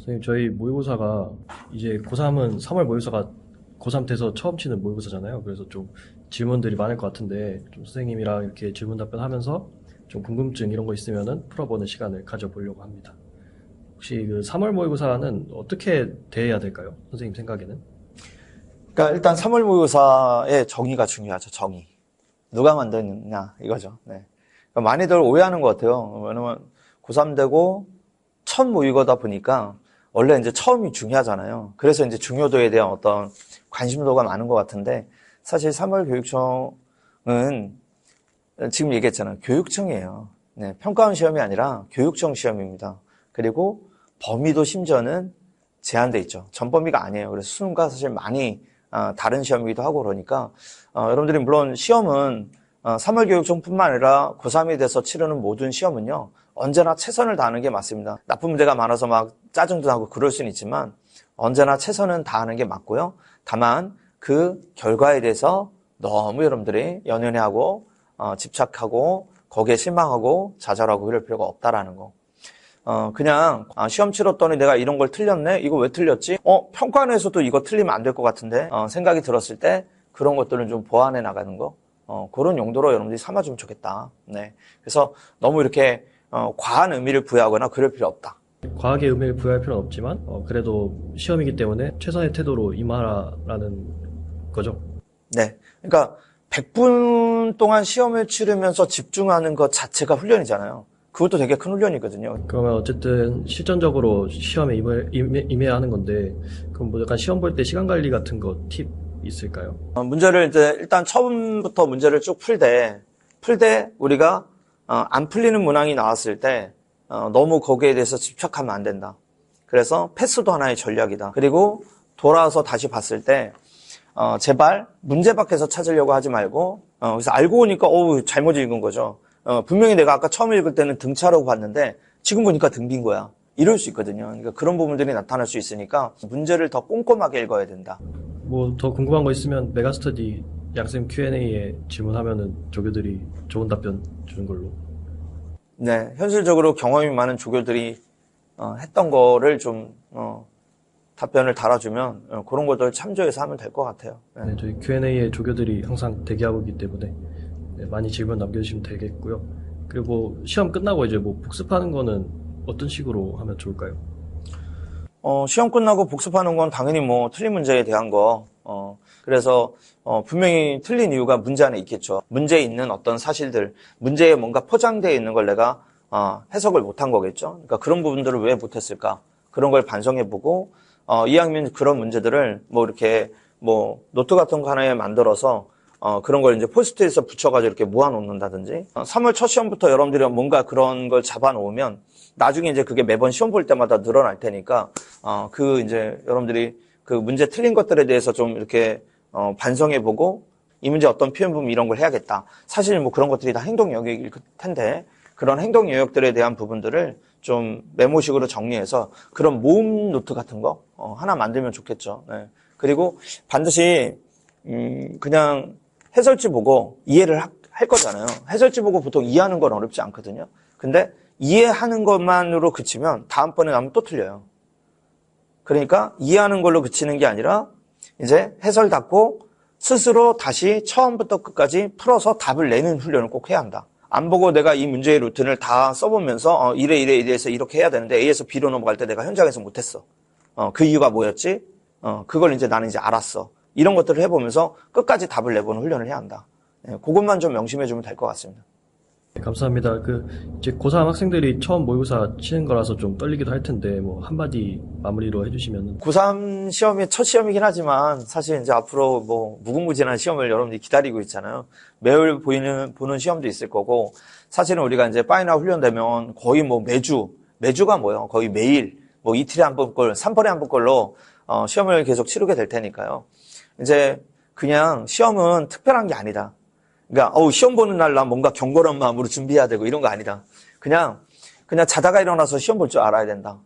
선생님, 저희 모의고사가 이제 고3은 3월 모의고사가 고3 돼서 처음 치는 모의고사잖아요. 그래서 좀 질문들이 많을 것 같은데 좀 선생님이랑 이렇게 질문 답변하면서 좀 궁금증 이런 거 있으면은 풀어보는 시간을 가져보려고 합니다. 혹시 그 3월 모의고사는 어떻게 대해야 될까요? 선생님 생각에는? 그러니까 일단 3월 모의고사의 정의가 중요하죠. 정의. 누가 만드느냐 이거죠. 네. 그러니까 많이들 오해하는 것 같아요. 왜냐면 고3 되고 첫 모의고다 보니까 원래 이제 처음이 중요하잖아요. 그래서 이제 중요도에 대한 어떤 관심도가 많은 것 같은데 사실 3월 교육청은 지금 얘기했잖아요. 교육청이에요. 네, 평가원 시험이 아니라 교육청 시험입니다. 그리고 범위도 심지어는 제한돼 있죠. 전범위가 아니에요. 그래서 수능과 사실 많이 다른 시험이기도 하고 그러니까 여러분들이 물론 시험은 3월 교육청뿐만 아니라 고3이 돼서 치르는 모든 시험은요. 언제나 최선을 다하는 게 맞습니다. 나쁜 문제가 많아서 막 짜증도 나고 그럴 수는 있지만 언제나 최선은 다하는 게 맞고요. 다만 그 결과에 대해서 너무 여러분들이 연연해하고 집착하고 거기에 실망하고 좌절하고 이럴 필요가 없다라는 거. 그냥 시험 치렀더니 내가 이런 걸 틀렸네? 이거 왜 틀렸지? 평가원에서도 이거 틀리면 안 될 것 같은데? 생각이 들었을 때 그런 것들은 좀 보완해 나가는 거. 그런 용도로 여러분들이 삼아주면 좋겠다. 네. 그래서 너무 이렇게 과한 의미를 부여하거나 그럴 필요 없다. 과하게 의미를 부여할 필요는 없지만 그래도 시험이기 때문에 최선의 태도로 임하라는 거죠. 네. 그러니까 100분 동안 시험을 치르면서 집중하는 것 자체가 훈련이잖아요. 그것도 되게 큰 훈련이거든요. 그러면 어쨌든 실전적으로 시험에 임해야 하는 건데 그럼 뭐 약간 시험 볼 때 시간 관리 같은 거 팁 있을까요? 문제를 이제 일단 처음부터 문제를 쭉 풀 때 우리가 안 풀리는 문항이 나왔을 때 너무 거기에 대해서 집착하면 안 된다. 그래서 패스도 하나의 전략이다. 그리고 돌아와서 다시 봤을 때 제발 문제 밖에서 찾으려고 하지 말고 그래서 알고 보니까 잘못 읽은 거죠. 분명히 내가 아까 처음 읽을 때는 등차라고 봤는데 지금 보니까 등빈 거야. 이럴 수 있거든요. 그러니까 그런 부분들이 나타날 수 있으니까 문제를 더 꼼꼼하게 읽어야 된다. 뭐 더 궁금한 거 있으면 메가스터디 양쌤 Q&A에 질문하면은 조교들이 좋은 답변 주는 걸로. 네, 현실적으로 경험이 많은 조교들이 했던 거를 좀 답변을 달아주면 그런 것들 참조해서 하면 될 것 같아요. 네. 네, 저희 Q&A에 조교들이 항상 대기하고 있기 때문에 네, 많이 질문 남겨주시면 되겠고요. 그리고 시험 끝나고 이제 뭐 복습하는 거는 어떤 식으로 하면 좋을까요? 시험 끝나고 복습하는 건 당연히 뭐 틀린 문제에 대한 거. 그래서 분명히 틀린 이유가 문제 안에 있겠죠. 문제에 있는 어떤 사실들, 문제에 뭔가 포장되어 있는 걸 내가 해석을 못한 거겠죠. 그러니까 그런 부분들을 왜 못했을까? 그런 걸 반성해보고 2학년 그런 문제들을 뭐 이렇게 뭐 노트 같은 거 하나에 만들어서 그런 걸 이제 포스트잇에 붙여가지고 이렇게 모아놓는다든지 3월 첫 시험부터 여러분들이 뭔가 그런 걸 잡아놓으면 나중에 이제 그게 매번 시험 볼 때마다 늘어날 테니까 이제 여러분들이 그 문제 틀린 것들에 대해서 좀 이렇게 반성해보고 이 문제 어떤 표현 부분 이런 걸 해야겠다. 사실 뭐 그런 것들이 다 행동 영역일 텐데 그런 행동 영역들에 대한 부분들을 좀 메모식으로 정리해서 그런 모음 노트 같은 거 하나 만들면 좋겠죠. 네. 그리고 반드시 그냥 해설지 보고 이해를 할 거잖아요. 해설지 보고 보통 이해하는 건 어렵지 않거든요. 근데 이해하는 것만으로 그치면 다음번에 나면 또 틀려요. 그러니까 이해하는 걸로 그치는 게 아니라 이제 해설 닫고 스스로 다시 처음부터 끝까지 풀어서 답을 내는 훈련을 꼭 해야 한다. 안 보고 내가 이 문제의 루틴을 다 써보면서 이래서 이렇게 해야 되는데 A에서 B로 넘어갈 때 내가 현장에서 못했어. 그 이유가 뭐였지? 그걸 이제 나는 이제 알았어. 이런 것들을 해보면서 끝까지 답을 내보는 훈련을 해야 한다. 그것만 좀 명심해주면 될 것 같습니다. 네, 감사합니다. 이제 고3 학생들이 처음 모의고사 치는 거라서 좀 떨리기도 할 텐데, 뭐, 한마디 마무리로 해주시면은. 고3 시험이 첫 시험이긴 하지만, 사실 이제 앞으로 뭐, 무궁무진한 시험을 여러분들이 기다리고 있잖아요. 매일 보는 시험도 있을 거고, 사실은 우리가 이제 파이널 훈련되면 거의 뭐 매주가 뭐예요? 거의 매일, 뭐 이틀에 한 번꼴, 3번에 한 번꼴로, 시험을 계속 치르게 될 테니까요. 이제 그냥 시험은 특별한 게 아니다. 그러니까 시험 보는 날 난 뭔가 경건한 마음으로 준비해야 되고 이런 거 아니다. 그냥 자다가 일어나서 시험 볼 줄 알아야 된다.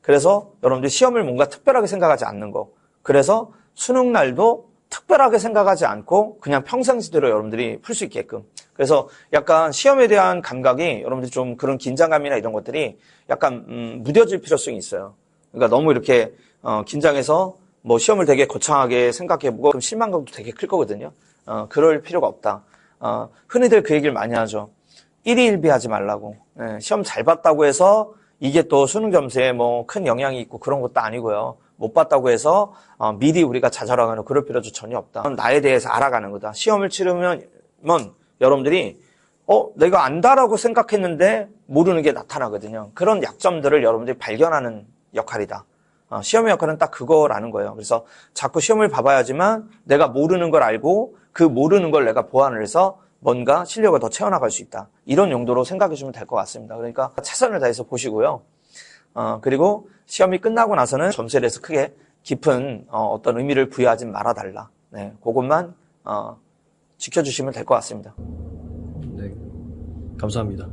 그래서 여러분들 시험을 뭔가 특별하게 생각하지 않는 거. 그래서 수능 날도 특별하게 생각하지 않고 그냥 평상시대로 여러분들이 풀 수 있게끔. 그래서 약간 시험에 대한 감각이 여러분들이 좀 그런 긴장감이나 이런 것들이 약간 무뎌질 필요성이 있어요. 그러니까 너무 이렇게 긴장해서 뭐 시험을 되게 거창하게 생각해보고 그럼 실망감도 되게 클 거거든요. 그럴 필요가 없다. 흔히들 그 얘기를 많이 하죠. 일희일비하지 말라고. 시험 잘 봤다고 해서 이게 또 수능 점수에 뭐 큰 영향이 있고 그런 것도 아니고요. 못 봤다고 해서 미리 우리가 좌절하거나 그럴 필요도 전혀 없다. 나에 대해서 알아가는 거다. 시험을 치르면 여러분들이 내가 안다라고 생각했는데 모르는 게 나타나거든요. 그런 약점들을 여러분들이 발견하는 역할이다. 시험의 역할은 딱 그거라는 거예요. 그래서 자꾸 시험을 봐봐야지만 내가 모르는 걸 알고 그 모르는 걸 내가 보완을 해서 뭔가 실력을 더 채워나갈 수 있다. 이런 용도로 생각해 주면 될 것 같습니다. 그러니까 최선을 다해서 보시고요. 그리고 시험이 끝나고 나서는 점수에 대해서 크게 깊은 어떤 의미를 부여하지 말아달라. 네, 그것만 지켜주시면 될 것 같습니다. 네, 감사합니다.